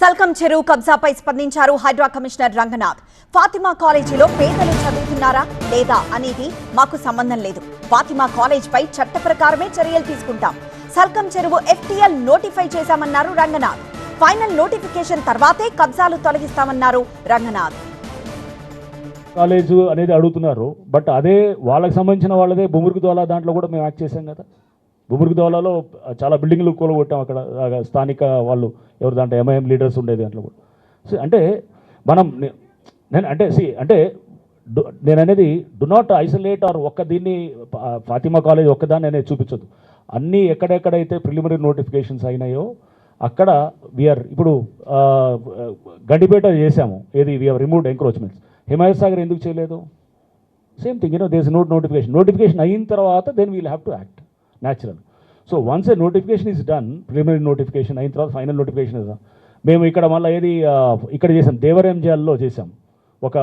సల్కం చెరువు కబ్జాపై స్పందించారు హైడ్రా కమిషనర్ రంగనాథ్. ఫాతిమా కాలేజీలో పేదలు చదువుతున్నారా లేదా అనేది మాకు సంబంధం లేదు. ఫాతిమా కాలేజ్ పై చట్ట ప్రకారమే చర్యలు తీసుకుంటాం. సల్కం చెరువు FTL నోటిఫై చేశామన్నారు రంగనాథ్. ఫైనల్ నోటిఫికేషన్ తర్వాతే కబ్జాలు తొలగిస్తామన్నారు రంగనాథ్. కాలేజ్ అనేది అడుగుతున్నారు, బట్ అదే వాళ్ళకి సంబంధించిన వాళ్ళదే బొమురుగు దోలా దాంట్లో కూడా మేము యాక్ట్ చేసాం కదా. బొమురుగు దోలాలో చాలా బిల్డింగ్లు కూలగొట్టాం. అక్కడ స్థానిక వాళ్ళు ఎవరు దాంట్లో MIM లీడర్స్ ఉండేది దాంట్లో కూడా. సో అంటే మనం నేను అనేది డు నాట్ ఐసోలేట్ ఆర్ ఒక్క దీన్ని ఫాతిమా కాలేజ్ ఒక్కదాన్ని అనేది చూపించదు. అన్నీ ఎక్కడెక్కడైతే ప్రిలిమినరీ నోటిఫికేషన్స్ అయినాయో అక్కడ వీఆర్ ఇప్పుడు గండిపేట చేసాము. ఏది we are removed encroachments. Himayat Sagar ఎందుకు చేయలేదు? Same thing, there is notification అయిన తర్వాత then we'll have to act natural. So once a notification is done, preliminary notification అయిన తర్వాత ఫైనల్ నోటిఫికేషన్ ఇస్ డన్. మేము ఇక్కడ మళ్ళీ ఏది ఇక్కడ చేసాం, దేవరం జైల్లో చేసాం ఒక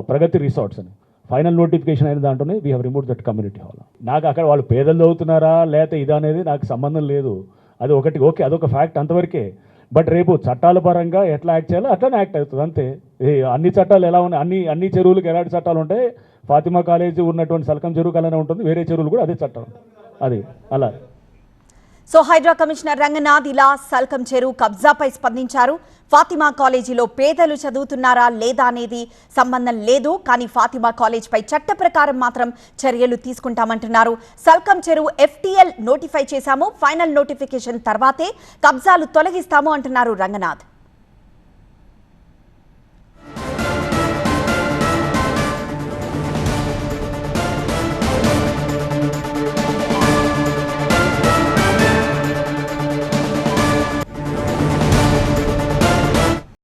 ప్రగతి రిసార్ట్స్ అని. ఫైనల్ నోటిఫికేషన్ అయిన దాంట్లోనే we have remove that community hall. నాకు అక్కడ వాళ్ళు పేదలు చదువుతున్నారా లేకపోతే ఇది అనేది నాకు సంబంధం లేదు. అది ఒకటి ఓకే, అదొక ఫ్యాక్ట్ అంతవరకే. బట్ రేపు చట్టాల పరంగా ఎట్లా యాక్ట్ చేయాలో అట్లానే యాక్ట్ అవుతుంది అంతే. అన్ని చట్టాలు ఎలా ఉన్నాయి, అన్ని చెరువులకు ఎలాంటి చట్టాలు ఉంటాయి, ఫాతిమా కాలేజీ ఉన్నటువంటి సల్కం చెరువుకు అలానే ఉంటుంది, వేరే చెరువులు కూడా అదే చట్టం. అది అలా. సో హైడ్రా కమిషనర్ రంగనాథ్ ఇలా సల్కం చెరువు కబ్జాపై స్పందించారు. ఫాతిమా కాలేజీలో పేదలు చదువుతున్నారా లేదా అనేది సంబంధం లేదు, కానీ ఫాతిమా కాలేజ్ పై చట్ట ప్రకారం మాత్రం చర్యలు తీసుకుంటామంటున్నారు. సల్కం చెరువు FTL నోటిఫై చేశాము, ఫైనల్ నోటిఫికేషన్ తర్వాతే కబ్జాలు తొలగిస్తాము అంటున్నారు రంగనాథ్.